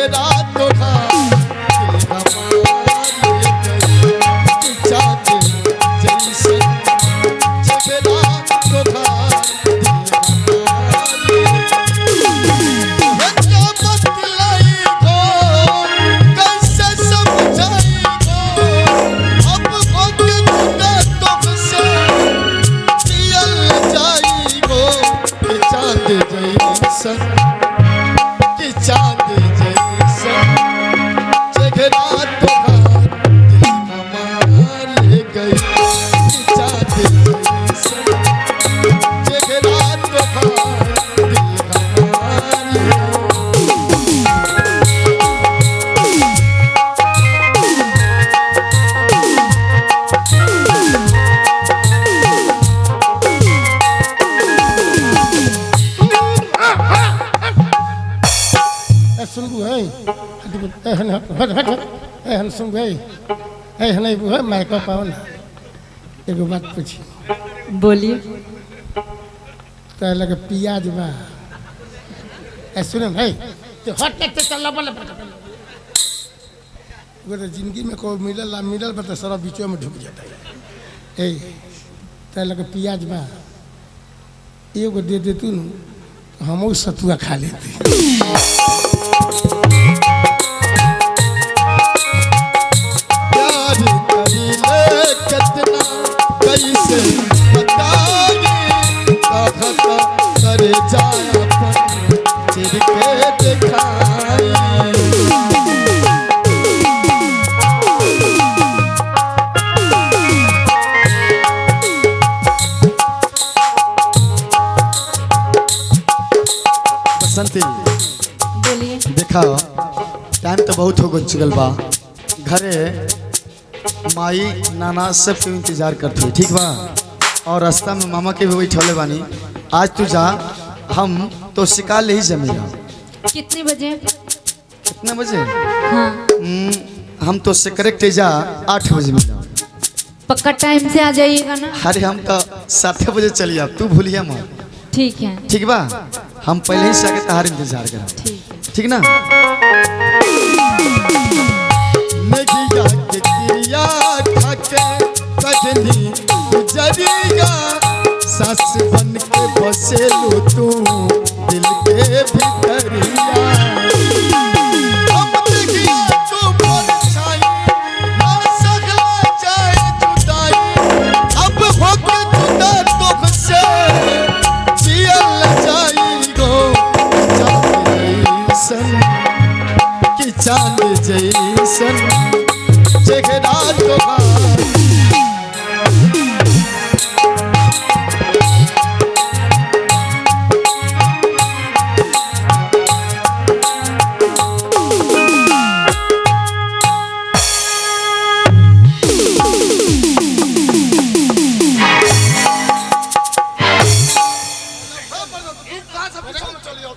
चेहरा तोड़ा दिल हमारे गई कि चाँद जैसे चेहरा तोड़ा दिल हमारे क्या बतलाई गो कैसे समझाई गो अब वक्त जुदा तुमसे जियल जाई गो कि चाँद जैसन कि चाँद जैसन चेहरा तोहार दिल हमारे गई कि चाँद जैसन चेहरा तोहार दिल हमारे सुन है हन सुन गई है नहीं बुआ मैं कह पाओ ना एगो बात पूछी बोलिए। तो लगे पियाज बा सुन भाई तो हट के चल बोले जिंदगी में को मिलल बता सारा बीचों में ढुक जाता है ए तो लगे पियाज बा एगो दे दे तू हम सतुआ खा लेते प्यार करीले कितना कैसे बताई कहत कर जाया अपन चिर के दिखाई बसंती बोलिए। देखा टाइम तो बहुत हो चुकल बा घरे माई नाना सबके इंतजार करते है ठीक बा और रास्ता में मामा के भी बैठले बानी आज तू जा हम तो शिकार ले ही जमेगा कितने बजे? कितने बजे हाँ हम तो से करेक्ट जा 8 बजे मिला पक्का टाइम से आ जाइएगा ना। अरे हम तो 7 बजे चलिए तू भूलिए मत ठीक है। ठीक बा हम पहले ही से आके तहार इंतजार करा ठीक है। ठीक ना नगिया के क्रिया खाके कजनी गुजरिया सास बन के बसे लो तू दिल के भीतरिया अब नगिया तू परछाई ना सकला जाए जुदाई अब होके जुदा तुझसे जियल जाई गो कि चाँद जैसन चेहरा तोहार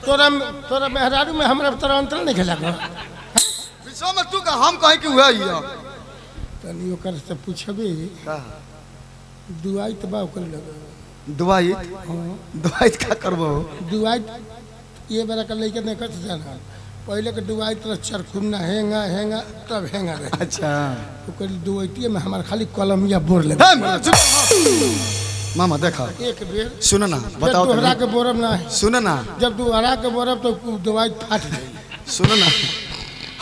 तोरा तोरा मेहरारू में हमरा तोरा अंतर नहीं खेला कर विश्व में तू का हम कहे कि हुआ हिया तनी ओकर से पूछबे दुआई तो बा ओकर लगे दुआई हाँ दुआई का करबो दुआई ये बेरा का लेके नहीं कर जाना पहले के दुआई तो चरखुन्ना हेंगा हेंगा तब हेंगा रहे अच्छा ओकर दुआई में हमार खाली कलमिया बोर ले मामा देखा एक बेर सुनो ना बताओ दोहरा के बोरब ना है सुनो ना जब दोहरा के बोरब तो दवाई फाट जाई सुनो ना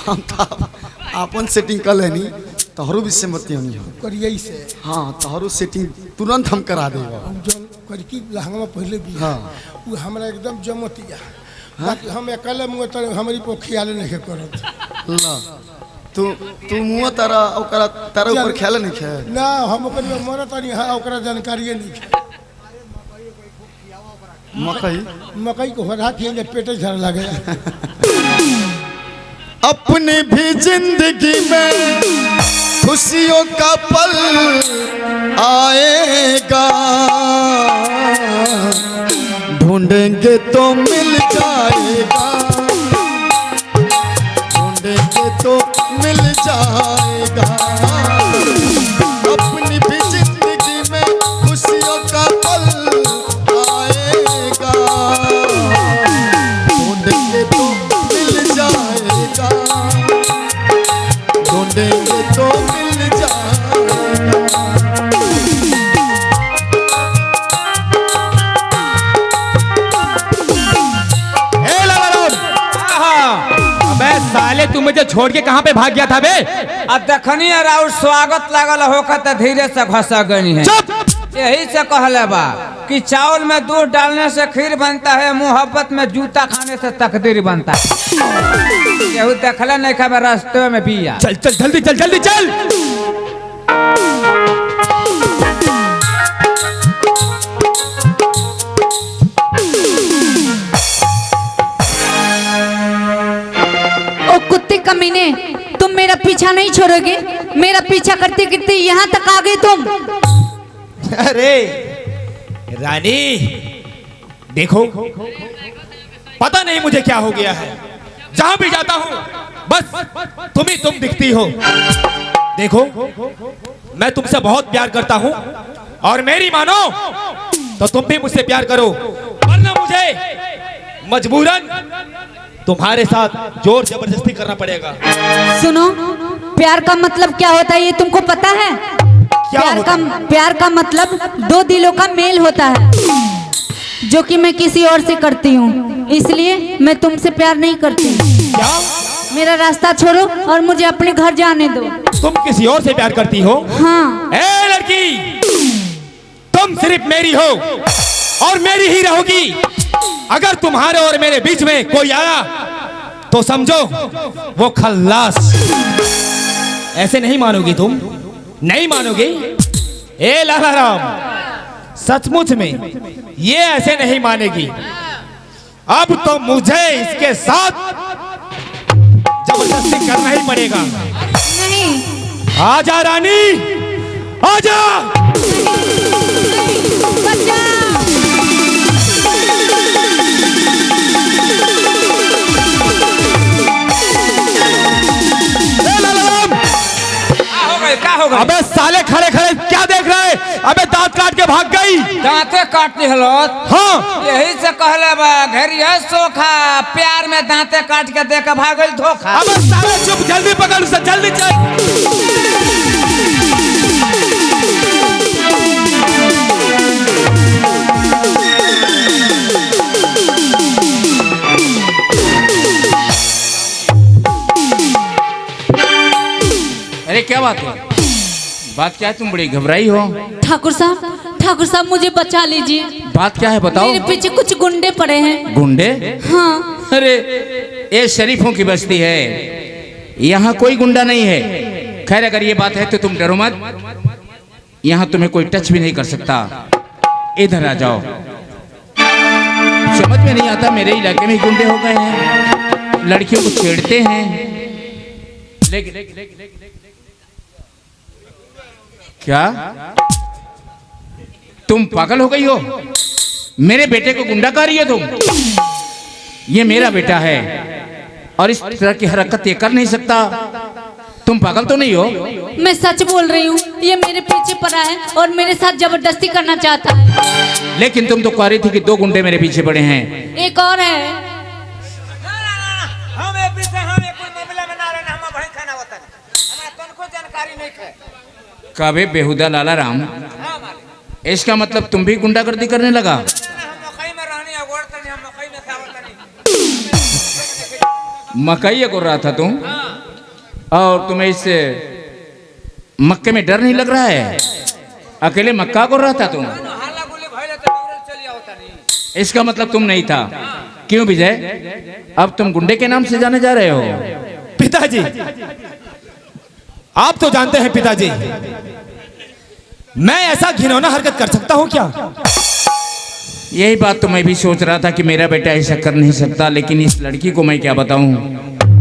हम तो अपन सेटिंग कर लेनी तोहरो भी सहमति होनी हो करिए से हाँ तोहरो सेटिंग तुरंत हम करा देगा जौन करकी लहंगा पहले भी हाँ वो हमरा एकदम जमतिया बाकी हम अकेले मुँह तो हमारी को ख्याल नहीं करत ला तू तू मुँह तारा ओकरा तारा ऊपर ख्याल नहीं खे ना हम ओकर मरत नहीं है ओकरा जानकारी नहीं है मकई मकई को हरा खिए पेटे झड़ लगे अपनी भी जिंदगी में खुशियों का पल आएगा ढूंढेंगे तो मिल जाएगा ढूंढेंगे तो मिल जाएगा अपनी भी जिंदगी में खुशियों का पल आएगा ढूंढेंगे तो मिल जाएगा जाएगा, ढूंढेंगे तो मिल जाएगा। अबे साले तू मुझे छोड़ के कहाँ पे भाग गया था बे? अब देखनी है राउर स्वागत लागल होकर तो धीरे से घसा गई है। चुप! यही से कहले बा कि चावल में दूध डालने से खीर बनता है, मोहब्बत में जूता खाने से तकदीर बनता है। केहू देखले नहीं खबर रास्ते में पिया। चल चल जल्दी चल जल्दी चल। ओ कुत्ते कमीने, तुम मेरा पीछा नहीं छोड़ोगे? मेरा पीछा करते करते यहाँ तक आ गए तुम। अरे रानी देखो, पता नहीं मुझे क्या हो गया है, जहां भी जाता हूं बस तुम दिखती हो। देखो मैं तुमसे बहुत प्यार करता हूं और मेरी मानो तो तुम भी मुझसे प्यार करो, वरना मुझे मजबूरन तुम्हारे साथ जोर जबरदस्ती करना पड़ेगा। सुनो, प्यार का मतलब क्या होता है ये तुमको पता है? प्यार का मतलब दो दिलों का मेल होता है, जो कि मैं किसी और से करती हूँ, इसलिए मैं तुमसे प्यार नहीं करती। क्या? मेरा रास्ता छोड़ो और मुझे अपने घर जाने दो। तुम किसी और से प्यार करती हो? हाँ। ए लड़की, तुम सिर्फ मेरी हो और मेरी ही रहोगी। अगर तुम्हारे और मेरे बीच में कोई आया तो समझो वो खल्लास। ऐसे नहीं मानोगी तुम, नहीं मानोगी? ए लाला राम, सचमुच में ये ऐसे नहीं मानेगी। अब तो मुझे इसके साथ जबरदस्ती करना ही पड़ेगा। नहीं। आजा रानी, आजा। क्या हो गया? अबे साले खड़े खड़े क्या देख रहे हैं? अबे दांत काट के भाग गई। दांते काटती हलो? हाँ। यही से कहले बा घेरिया सोखा, प्यार में दांते काट के दे के भागल धोखा। अबे साले चुप, जल्दी पकड़ उसे, जल्दी चल। अरे क्या बात है? बात क्या है? तुम बड़ी घबराई हो। ठाकुर साहब मुझे बचा लीजिए। बात क्या है बताओ। मेरे पीछे कुछ गुंडे पड़े हैं। गुंडे? हाँ। अरे ये शरीफों की बस्ती है, यहाँ कोई गुंडा नहीं है। खैर अगर ये बात है तो तुम डरो मत, यहाँ तुम्हें कोई टच भी नहीं कर सकता। इधर आ जाओ। समझ में नहीं आता, मेरे इलाके में गुंडे हो गए हैं, लड़कियों को छेड़ते हैं। क्या तुम पागल हो गई हो? मेरे बेटे को गुंडा कर रही हो तुम? ये मेरा बेटा है और इस तरह की हरकत ये कर नहीं सकता। तुम पागल तो नहीं हो? मैं सच बोल रही हूँ, ये मेरे पीछे पड़ा है और मेरे साथ जबरदस्ती करना चाहता है। लेकिन तुम तो कह रही थी कि दो गुंडे मेरे पीछे पड़े हैं। एक और है। कबे बेहुदा लाला राम, इसका मतलब तुम भी गुंडागर्दी करने लगा? मकई को रहा था तुम, और तुम्हें इससे मक्के में डर नहीं लग रहा है? अकेले मक्का को रहा था तुम, इसका मतलब तुम नहीं था। क्यों विजय, अब तुम गुंडे के नाम से जाने जा रहे हो? पिताजी, आप तो जानते हैं पिताजी, मैं ऐसा घिनौना हरकत कर सकता हूं क्या? यही बात तो मैं भी सोच रहा था कि मेरा बेटा ऐसा कर नहीं सकता, लेकिन इस लड़की को मैं क्या बताऊं।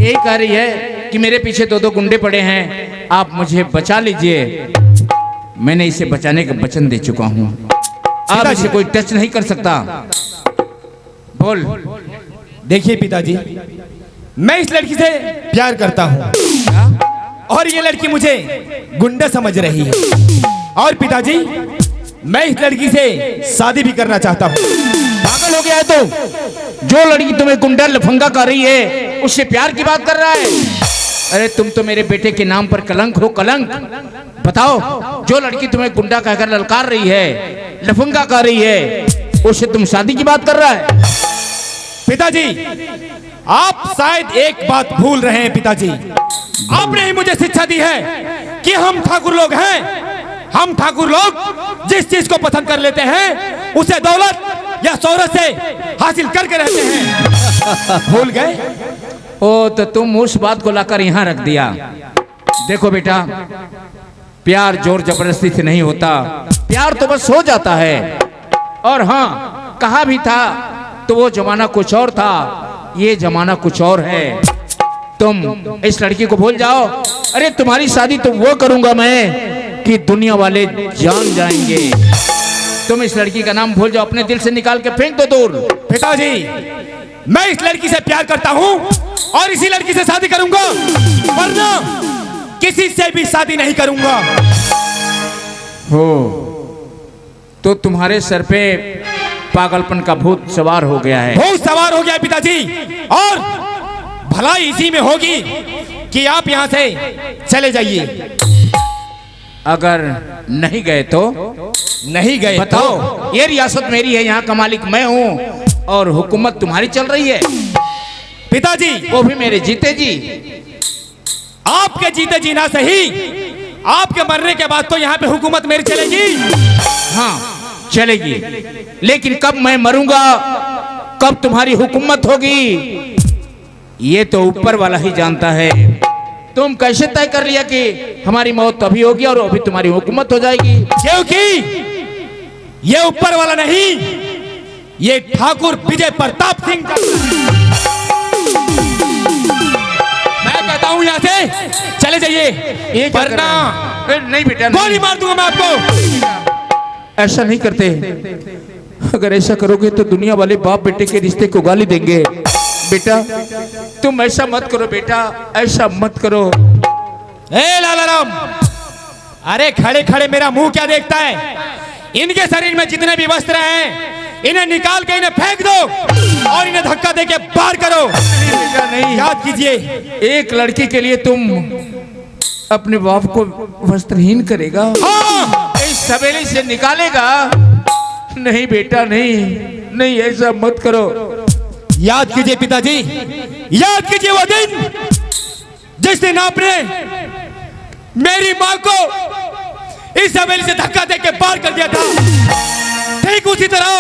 यही कह रही है कि मेरे पीछे दो गुंडे पड़े हैं, आप मुझे बचा लीजिए। मैंने इसे बचाने का वचन दे चुका हूं, अब इसे कोई टच नहीं कर सकता। बोल। देखिए पिताजी, मैं इस लड़की से प्यार करता हूं और ये लड़की मुझे गुंडा समझ रही है, और पिताजी मैं इस लड़की से शादी भी करना चाहता हूं। पागल हो गया है तो? जो लड़की तुम्हें गुंडा लफंगा कर रही है उससे प्यार की बात कर रहा है। अरे तुम तो मेरे बेटे के नाम पर कलंक हो, कलंक। बताओ, जो लड़की तुम्हें गुंडा कहकर ललकार रही है, लफंगा कह रही है, उससे तुम शादी की बात कर रहा है? पिताजी, आप शायद एक बात भूल रहे हैं। पिताजी, आपने ही मुझे शिक्षा दी है कि हम ठाकुर लोग हैं। हम ठाकुर लोग जिस चीज को पसंद कर लेते हैं उसे दौलत या शोहरत से हासिल करके रहते हैं। भूल गए? ओ, तो तुम उस बात को लाकर यहाँ रख दिया। देखो बेटा, प्यार जोर जबरदस्ती से नहीं होता, प्यार तो बस हो जाता है। और हाँ, कहा भी था तो वो जमाना कुछ और था, ये जमाना कुछ और है। तुम इस लड़की को भूल जाओ। अरे तुम्हारी शादी तो वो करूंगा मैं कि दुनिया वाले जान जाएंगे। तुम इस लड़की का नाम भूल जाओ, अपने दिल से निकाल के फेंक दो दूर। पिताजी, मैं इस लड़की से प्यार करता हूँ और इसी लड़की से शादी करूंगा, वरना किसी से भी शादी नहीं करूंगा। हो तो तुम्हारे सर पे पागलपन का भूत सवार हो गया है। भूत सवार हो गया है पिताजी, और भलाई इसी में होगी कि आप यहाँ से चले जाइए। अगर नहीं गए तो? नहीं गए बताओ, तो? ये रियासत मेरी है, यहाँ का मालिक मैं हूँ और हुकूमत तुम्हारी चल रही है। पिताजी, वो भी मेरे जीते जी। आपके जीते जीना सही, आपके मरने के बाद तो यहाँ पे हुकूमत मेरी चलेगी। हाँ चलेगी, लेकिन कब मैं मरूंगा, कब तुम्हारी हुकूमत होगी, ये तो ऊपर वाला ही जानता है। तुम कैसे तय कर लिया कि हमारी मौत तभी होगी और अभी तुम्हारी हुकूमत हो जाएगी? क्योंकि ये ऊपर वाला नहीं, ये ठाकुर विजय प्रताप सिंह का। मैं कहता हूं यहाँ से चले जाइए, ये क्या कर वरना रहे हैं? नहीं बेटा, गोली मार दूंगा मैं आपको। ऐसा नहीं करते। अगर ऐसा करोगे तो दुनिया वाले बाप बेटे के रिश्ते को गाली देंगे। बेटा तुम ऐसा मत करो, बेटा ऐसा मत करो। ए लाला राम, अरे खड़े खड़े मेरा मुंह क्या देखता है? इनके शरीर में जितने भी वस्त्र हैं, इन्हें निकाल के इन्हें फेंक दो और इन्हें धक्का देके बाहर करो। बेटा नहीं, याद कीजिए, एक लड़की के लिए तुम अपने बाप को वस्त्रहीन करेगा? हाँ। इस हवेली से निकालेगा? नहीं बेटा नहीं, नहीं ऐसा मत करो। याद कीजिए पिताजी, याद कीजिए वो दिन जिस दिन आपने मेरी माँ को इस हवेली से धक्का देके पार कर दिया था। ठीक उसी तरह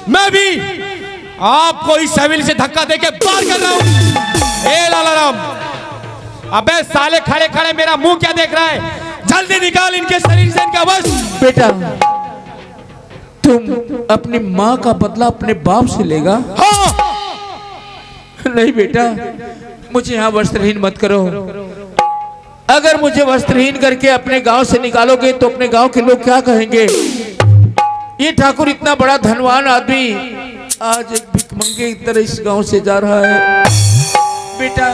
मैं भी आपको इस हवेली से धक्का देके पार कर रहा हूँ। ए लाला राम, अबे साले खड़े खड़े मेरा मुंह क्या देख रहा है? जल्दी निकाल इनके शरीर से इनका वस्त्र। बेटा तुम अपनी माँ का बदला अपने बाप से लेगा? हाँ। नहीं बेटा, मुझे यहाँ वस्त्रहीन मत करो। अगर मुझे वस्त्रहीन करके अपने गांव से निकालोगे तो अपने गांव के लोग क्या कहेंगे? ये ठाकुर इतना बड़ा धनवान आदमी आज एक भिखमंगे की तरह इस गांव से जा रहा है। बेटा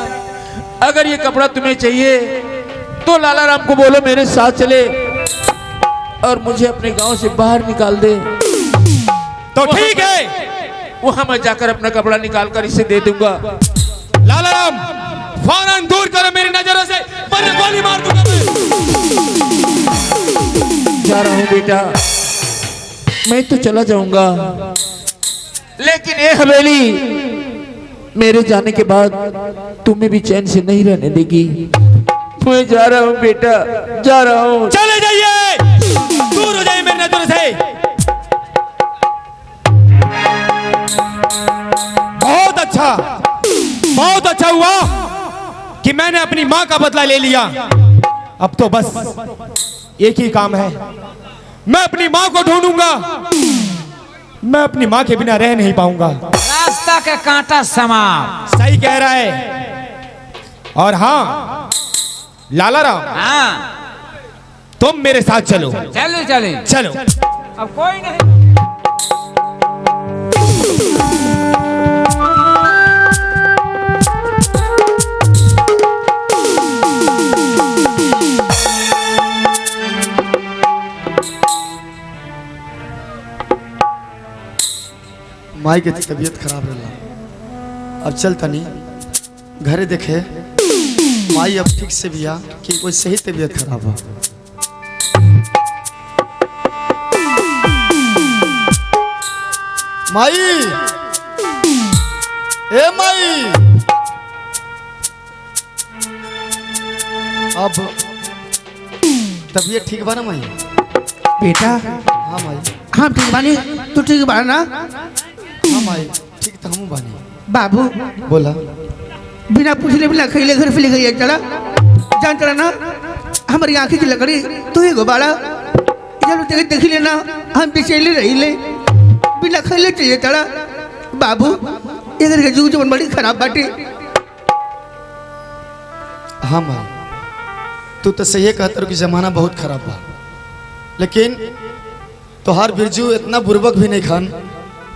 अगर ये कपड़ा तुम्हें चाहिए तो लाला राम को बोलो मेरे साथ चले और मुझे अपने गांव से बाहर निकाल दे। तो ठीक है, वहां मैं जाकर अपना कपड़ा निकाल कर इसे दे दूंगा। लाला राम फौरन दूर करो मेरी नजरों से, वरना गोली मार दूंगा मैं। जा रहा हूं बेटा, मैं तो चला जाऊंगा, लेकिन ये हवेली मेरे जाने के बाद तुम्हें भी चैन से नहीं रहने देगी। मैं जा रहा हूं बेटा, जा रहा हूं। चले जाइए, दूर हो जाइए मेरी नजरों से। बहुत अच्छा हुआ कि मैंने अपनी माँ का बदला ले लिया। अब तो बस एक ही काम है, मैं अपनी माँ को ढूंढूंगा। मैं अपनी माँ के बिना रह नहीं पाऊंगा। रास्ता के कांटा समाप्त। सही कह रहा है। और हाँ लाला राम, हाँ तुम मेरे साथ चलो। चलो चले, चलो। अब कोई नहीं। माई के तबीयत खराब रहा। अब चल तनी घरे देखे माई अब ठीक से बिया कि कोई सही तबीयत खराब हो। माई, ए माई, अब तबीयत ठीक बा ना माई? बेटा हाँ माई। हाँ ठीक बानी, तू ठीक बा ना? हाँ माई ठीक तो हम बानी। बाबू बोला। बिना पूछले बिना खैले घर पे ले गई चला जान चला ना हमारी आंखें की लकड़ी तू ही गोबाड़ा चलो देख लेना हम बेचैले रही ले बिना खैले चले चला बाबू इधर के जुग जवन बड़ी खराब बाटे। हाँ माई तू तो सही कहता कि जमाना बहुत खराब बा, लेकिन तोहार बिरजू इतना बुर्बक भी नहीं खान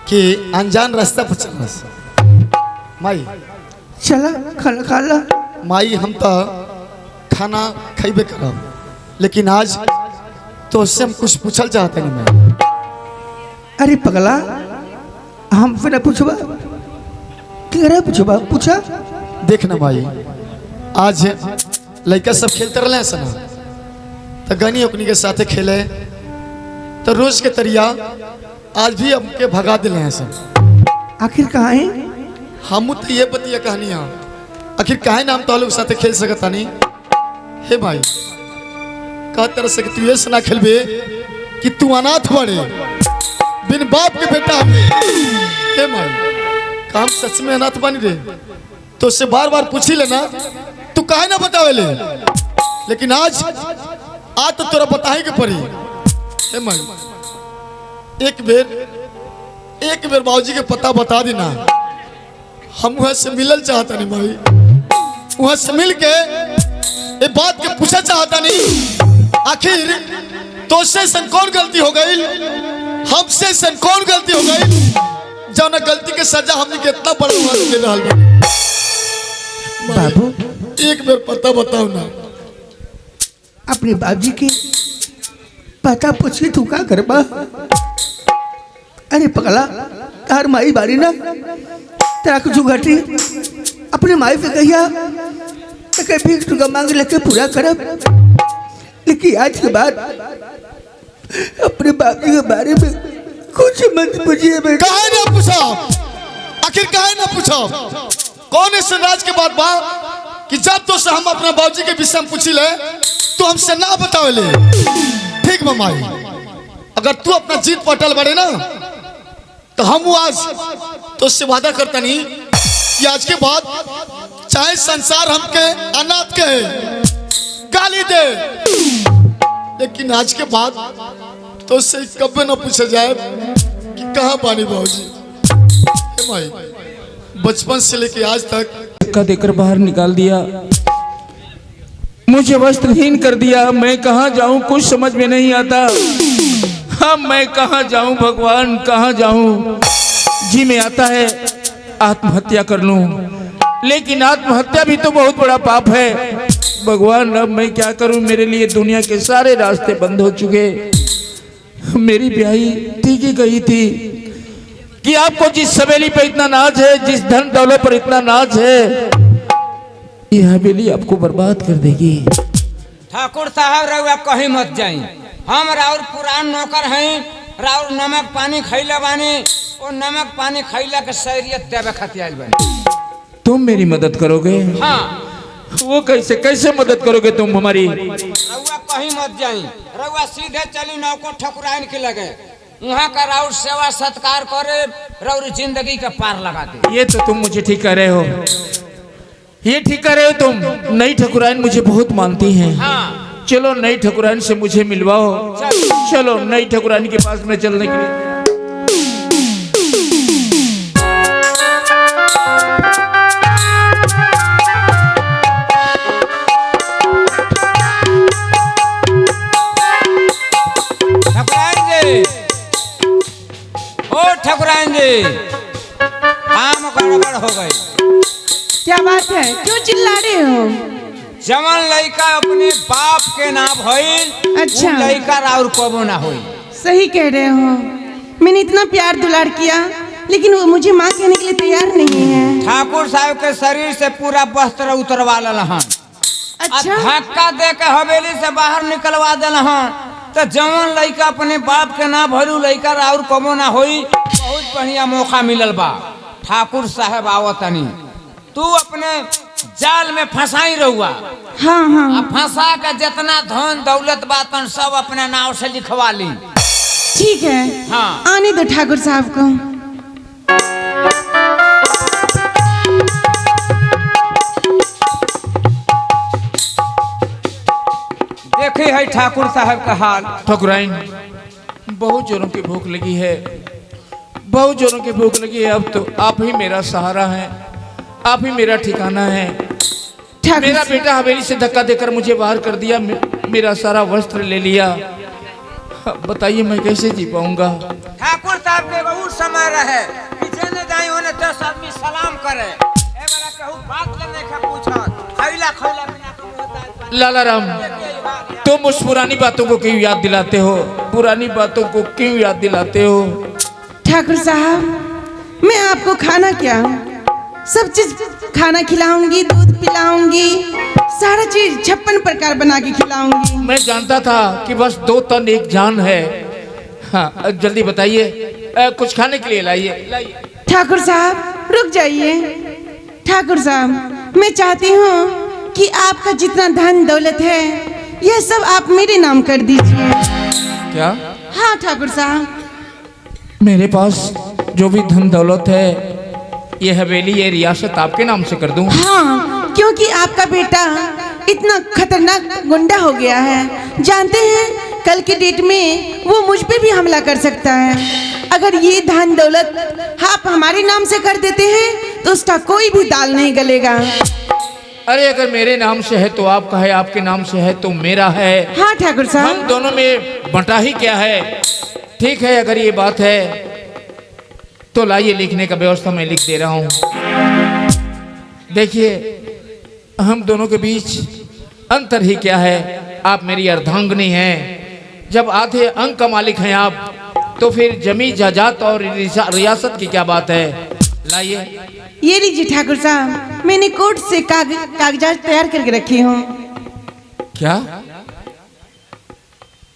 कि अनजान रास्ता पर चलस। माई चला खाना खा ला। माई हम तो खाना खैबे करब, लेकिन आज तो उससे हम कुछ पूछल चाहते नहीं मैं। अरे पगला हम फिर पूछबा क्या पूछबा पूछा। देख ना माई आज लड़का सब खेलते रहे सना तो गनी अपनी के साथे खेले तो रोज के तरिया आज भी हमके भगा दिले हैं सब। आखिर कहाँ है? हम तो ये बतिया कहानी है आखिर काहे नाम तो लोग साथे खेल सकता नहीं। हे भाई कह तरह से कि तू ये सुना खेलबे कि तू अनाथ बड़े बिन बाप के बेटा हमने। हे भाई काम सच में अनाथ बन रे तो उससे बार बार पूछी लेना तू काहे ना बतावे ले, लेकिन आज तो तोरा बताए के पड़ी। हे भाई एक बेर बाबूजी के पता बता देना, हम वहां से मिलल चाहता नहीं भाई, वहां से मिल के ये बात के पूछा चाहता नहीं आखिर तो से सन कौन गलती हो गई, हमसे सन कौन गलती हो गई जौन गलती के सजा हमने के इतना बड़ा दे रहा है। बाबू एक बार पता बताओ ना। अपने बाबूजी के पता पूछ के तू का करबा? अरे पगला तार माई बारी ना तेरा कुछ घटी अपने माई पे कहिया तो कहीं भीख टुका मांग लेके पूरा करब, लेकिन आज के बाद अपने बाबूजी के बारे में कुछ मत पूछिए बेटा। काहे ना पूछा, आखिर काहे ना पूछा? कौन इस राज के बाद बा कि जब तो से हम अपना बाबूजी के विषय में पूछी ले तो हमसे ना बतावे ले। ठीक बा माई, अगर तू अपना जीत पटल बड़े ना तो हम आज तो उससे वादा करता नहीं कि आज के बाद चाहे संसार हमके अनाथ कहे गाली दे, लेकिन आज के बाद तो उससे कभी ना पूछा जाए कि कहाँ पानी बाबूजी। माई बचपन से लेके आज तक धक्का देकर बाहर निकाल दिया, मुझे वस्त्रहीन कर दिया। मैं कहाँ जाऊं कुछ समझ में नहीं आता। हाँ मैं कहाँ जाऊं भगवान, कहाँ जाऊं? जी में आता है आत्महत्या कर लूं, लेकिन आत्महत्या भी तो बहुत बड़ा पाप है। भगवान अब मैं क्या करूं? मेरे लिए दुनिया के सारे रास्ते बंद हो चुके। मेरी ब्याही ठीक ही गई थी कि आपको जिस सवेली पर इतना नाज है, जिस धन दौलत पर इतना नाज है, यह हवेली आपको बर्बाद कर देगी। ठाकुर साहब रउआ कहीं मत जाई, हम राउर पुरान नौकर हैं। राउर नमक पानी खैला बानी, और नमक पानी खैला के शरीयत देवे खातिर आइल बानी। तुम मेरी मदद करोगे? हाँ वो कैसे कैसे मदद करोगे तुम हमारी? रउआ कहीं मत जाई, रउआ सीधे चली नौको ठकुराइन के लगे, वहाँ का राउर सेवा सत्कार करे, राउर जिंदगी का पार लगा दे। ये तो तुम मुझे ठीक कर रहे हो, ये ठीक कर रहे हो तुम। नई ठकुराइन मुझे बहुत मानती हैं। हाँ चलो नई ठकुराइन से मुझे मिलवाओ। चलो नई ठकुराइन के पास में चलने के लिए। ठकुराइन जी काम गड़बड़ हो गई। क्या बात है, क्यों चिल्ला रहे हो? जवन लड़का अपने बाप के नाम होइल, अच्छा। उ लड़का राउर कबो ना होई। सही कह रहे हो, मैंने इतना प्यार दुलार किया लेकिन वो मुझे माँ कहने के लिए तैयार नहीं है। ठाकुर साहब के शरीर से पूरा वस्त्र उतरवा लहन, अच्छा धक्का दे के हवेली से बाहर निकलवा दलहन। तो जवन लड़का अपने बाप के ना भरू लड़का और कबो ना होई, बहुत बढ़िया मौका मिलल बा। ठाकुर साहब आवतनी, तू अपने जाल में फंसाई रहुआ। हाँ हाँ अब फंसा के जितना धन दौलत बातन सब अपने नाव से लिखवा ली। ठीक है। हाँ। आने दो ठाकुर साहब को। देखी है ठाकुर साहब का हाल। ठकुराइन, बहुत जोरों की भूख लगी है, बहुत जोरों की भूख लगी है। अब तो आप ही मेरा सहारा है, आप ही मेरा ठिकाना है। ठाकुर मेरा बेटा हवेली से धक्का देकर मुझे बाहर कर दिया, मेरा सारा वस्त्र ले लिया। अब बताइए मैं कैसे जी पाऊंगा। ठाकुर साहब के बहुत समय रहे कि जेने जाई होने 10 आदमी सलाम करे। ए बड़ा कहू बात लेने का पूछा, खैला खैला बिना तुम होता है। लाला राम, तुम उस पुरानी बातों को क्यों याद दिलाते हो, पुरानी बातों को क्यों याद दिलाते हो। ठाकुर साहब, मैं आपको खाना क्या सब चीज खाना खिलाऊंगी, दूध पिलाऊंगी, सारा चीज 56 प्रकार बना के खिलाऊंगी। मैं जानता था कि बस 2 तन 1 जान है। हाँ जल्दी बताइए, कुछ खाने के लिए लाइए। ठाकुर साहब रुक जाइए। ठाकुर साहब, मैं चाहती हूँ कि आपका जितना धन दौलत है यह सब आप मेरे नाम कर दीजिए। क्या? हाँ ठाकुर साहब, मेरे पास जो भी धन दौलत है, ये हवेली, ये रियासत आपके नाम से कर दूं। हाँ, क्योंकि आपका बेटा इतना खतरनाक गुंडा हो गया है। जानते हैं कल के डेट में वो मुझ पे भी हमला कर सकता है। अगर ये धन दौलत आप हमारे नाम से कर देते हैं तो उसका कोई भी दाल नहीं गलेगा। अरे अगर मेरे नाम से है तो आपका है, आपके नाम से है तो मेरा है। हाँ ठाकुर हम साहब, दोनों में बंटा ही क्या है। ठीक है, अगर ये बात है तो लाइए, लिखने का व्यवस्था मैं लिख दे रहा हूँ। देखिए, हम दोनों के बीच अंतर ही क्या है। आप मेरी अर्धांगिनी हैं, जब आधे अंग का मालिक हैं आप, तो फिर जमी जायदाद और रियासत की क्या बात है। लाइए। ये लीजिए ठाकुर साहब, मैंने कोर्ट से कागजात तैयार करके रखी हूँ। क्या?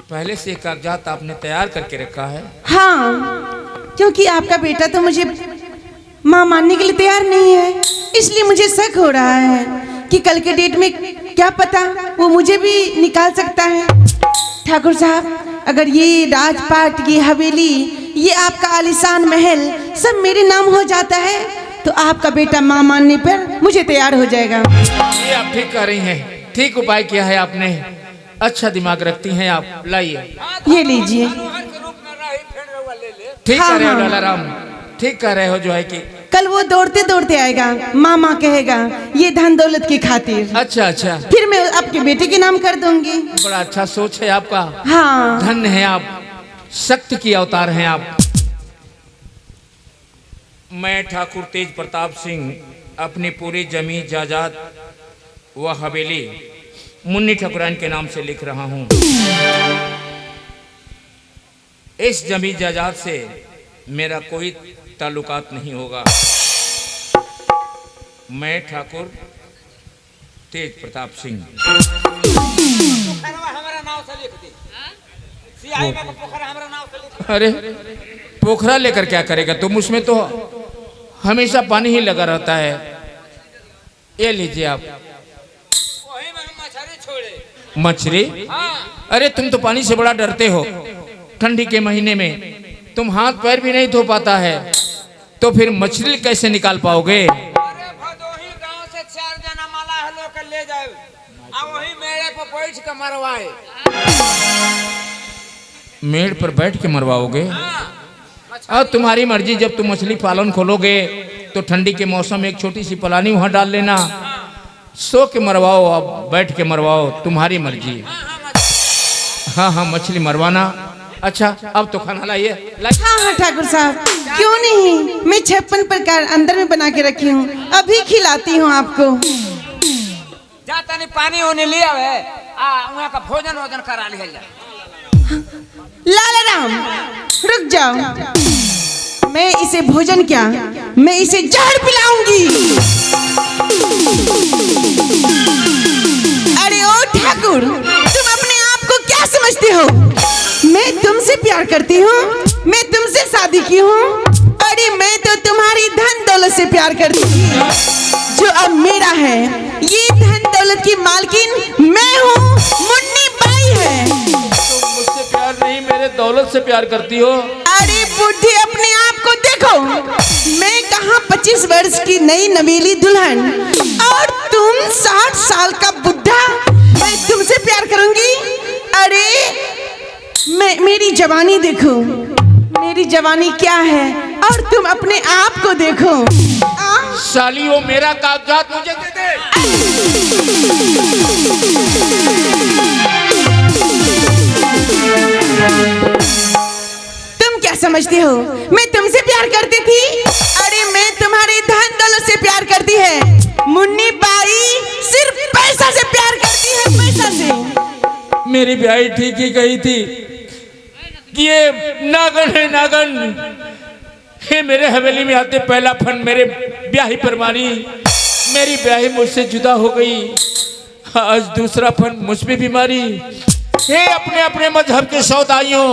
पहले से कागजात आपने तैयार करके रखा है? हाँ, क्योंकि आपका बेटा तो मुझे माँ मानने के लिए तैयार नहीं है, इसलिए मुझे शक हो रहा है कि कल के डेट में क्या पता वो मुझे भी निकाल सकता है। ठाकुर साहब, अगर ये राजपाट, ये हवेली, ये आपका आलीशान महल सब मेरे नाम हो जाता है तो आपका बेटा माँ मानने पर मुझे तैयार हो जाएगा। ये आप ठीक कह रही हैं, ठीक उपाय किया है आपने, अच्छा दिमाग रखती हैं आप। लाइए। ये लीजिए। ठीक हाँ, कह रहे हो हाँ। लाला राम, ठीक कह रहे हो जो है कि कल वो दौड़ते दौड़ते आएगा, मामा कहेगा ये धन दौलत की खातिर, अच्छा अच्छा, फिर मैं आपके बेटे के नाम कर दूंगी। बड़ा अच्छा सोच है आपका। हाँ, धन्य है आप, शक्ति की अवतार हैं आप। मैं ठाकुर तेज प्रताप सिंह अपनी पूरी जमीन जायदाद व हवेली मुन्नी ठकुराइन के नाम से लिख रहा हूँ। इस जमीन जायदाद से मेरा कोई ताल्लुकात नहीं होगा। मैं ठाकुर तेज प्रताप सिंह। अरे पोखरा लेकर क्या करेगा तुम, उसमें तो हमेशा पानी ही लगा रहता है। ये लीजिए आप। मछली? अरे तुम तो पानी से बड़ा डरते हो। ठंडी के महीने में तुम हाथ पैर भी नहीं धो पाता है, तो फिर मछली कैसे निकाल पाओगे? अरे भदोही गांव से 4 जना माला हलो के ले जाए, आ वही मेरे पे बैठ के मरवाए। मेड़ पर बैठ के मरवाओगे? अब तुम्हारी मर्जी, जब तुम मछली पालन खोलोगे तो ठंडी के मौसम में एक छोटी सी पलानी वहां डाल लेना, सो के मरवाओ, अब बैठ के मरवाओ, तुम्हारी मर्जी। हाँ हाँ, मछली मरवाना। अच्छा, अब तो खाना लाइए। हाँ हाँ ठाकुर साहब, क्यों नहीं, मैं 56 प्रकार अंदर में बना के रखी हूँ, अभी खिलाती हूँ आपको। जा तनी पानी होने लिया है, वहाँ का भोजन वोजन करा लिया जा। लाला राम रुक जाओ, मैं इसे भोजन क्या, मैं इसे जहर पिलाऊंगी। अरे ओ ठाकुर, तुम अपने आप को क्या समझते हो? मैं तुमसे प्यार करती हूँ, मैं तुमसे शादी की हूँ। अरे मैं तो तुम्हारी धन दौलत से प्यार करती हूँ जो अब मेरा है। ये धन दौलत की मालकिन मैं हूँ, मुन्नी बाई है। तुम मुझसे प्यार नहीं मेरे दौलत से प्यार करती हो। अरे बुढ़ी, अपने आप को देखो। मैं कहाँ 25 वर्ष की नई नवेली दुल्हन और तुम 60 साल का बुढ़ा। मैं तुमसे प्यार करूंगी? अरे मेरी जवानी देखो, मेरी जवानी क्या है और तुम अपने आप को देखो। साली वो मेरा कागजात मुझे दे दे। तुम क्या समझते हो मैं तुमसे प्यार करती थी? अरे मैं तुम्हारी धन दौलत से प्यार करती है। मुन्नी बाई सिर्फ पैसा से प्यार करती है, पैसा से। मेरी ब्याही ठीक ही कही थी कि ये नागन है, नागन। हे मेरे हवेली में आते पहला फन मेरे ब्याही पर मारी। मेरी ब्याही मुझसे जुदा हो गई, आज दूसरा फन मुझ पे भी मारी। हे अपने अपने मजहब के सौदाइयों,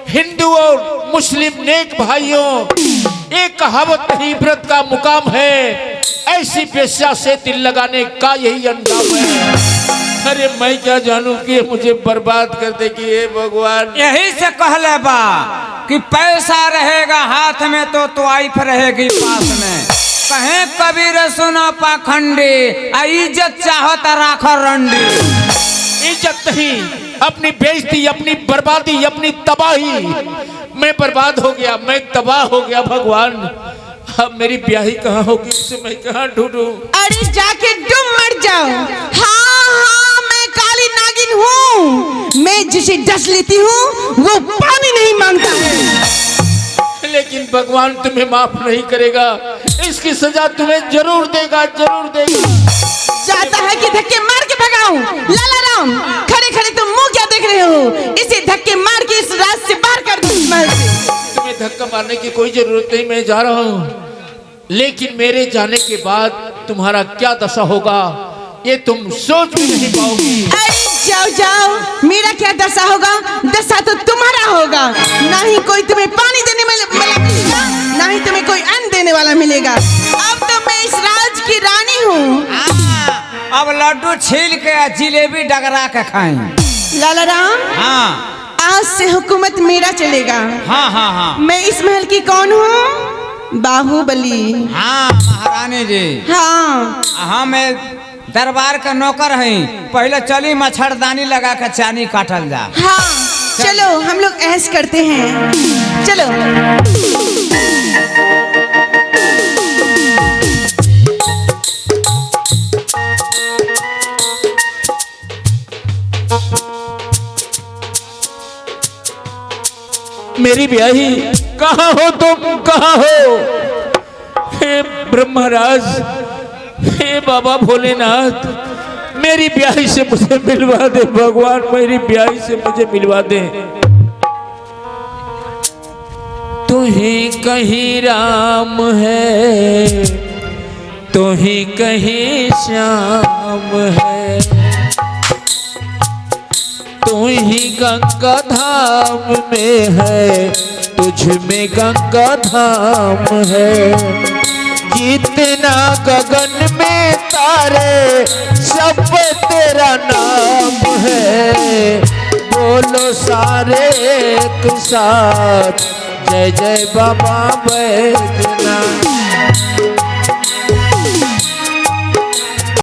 हिंदू और मुस्लिम नेक भाइयों, एक कहावत नहीं व्रत का मुकाम है, ऐसी पेशा से दिल लगाने का यही अंजाम है। अरे मैं क्या जानूं कि मुझे बर्बाद कर देगी। हे भगवान, यही से कहले बा कि पैसा रहेगा हाथ में तो वाइफ रहेगी पास में। कहे कबीर सुनो पाखंडी, इज्जत चाहो तो राखो रंडी। इज्जत नहीं, अपनी बेइज्जती, अपनी बर्बादी, अपनी तबाही। मैं बर्बाद हो गया, मैं तबाह हो गया। भगवान, अब मेरी ब्याही कहाँ होगी, उसे मैं कहाँ ढूंढूं? अरे जाके डूब मर जाओ। हाँ, मैं काली नागिन हूँ। मैं जिसे डस लेती हूँ वो पानी नहीं मांगता है। लेकिन भगवान तुम्हें माफ नहीं करेगा, इसकी सजा तुम्हें जरूर देगा, जरूर देगा। जाता है कि धक्के मार के भगाऊं? लाला राम, खड़े खड़े तुम मुंह क्या देख रहे हो? इसे धक्के मार के इस रात से बाहर कर दो इस महल से। तुम्हें धक्का मारने की कोई जरूरत नहीं, मैं जा रहा हूँ। लेकिन मेरे जाने के बाद तुम्हारा क्या दशा होगा ये तुम सोच भी नहीं पाओगी। अरे जाओ जाओ, मेरा क्या दशा होगा? दशा तो तुम्हारा होगा। ना ही कोई तुम्हें पानी देने वाला मिलेगा, ना ही तुम्हें कोई अन्न देने वाला मिलेगा। अब तो मैं इस राज की रानी हूँ। अब लड्डू छील के जिलेबी डगरा के खाएं। लाला राम, हाँ आज से हुकूमत मेरा चलेगा। हाँ हाँ हाँ मैं इस महल की कौन हूँ? बाहुबली। हाँ महारानी जी। हाँ, हम दरबार का नौकर हैं। पहले चली मच्छरदानी लगा के चानी काटल जा। हाँ, चलो हम लोग ऐश करते हैं, चलो। मेरी ब्याही कहाँ हो तुम, कहाँ हो? हे ब्रह्मराज, हे बाबा भोलेनाथ, मेरी ब्याही से मुझे मिलवा दे भगवान, मेरी ब्याही से मुझे मिलवा दे। तू ही कहीं राम है, तू ही कहीं श्याम है, तू ही गंगा धाम में है, तुझ में गंगा धाम है। कितना गगन में तारे, सब तेरा नाम है। बोलो सारे एक साथ, जय जय बाबा बैजनाथ।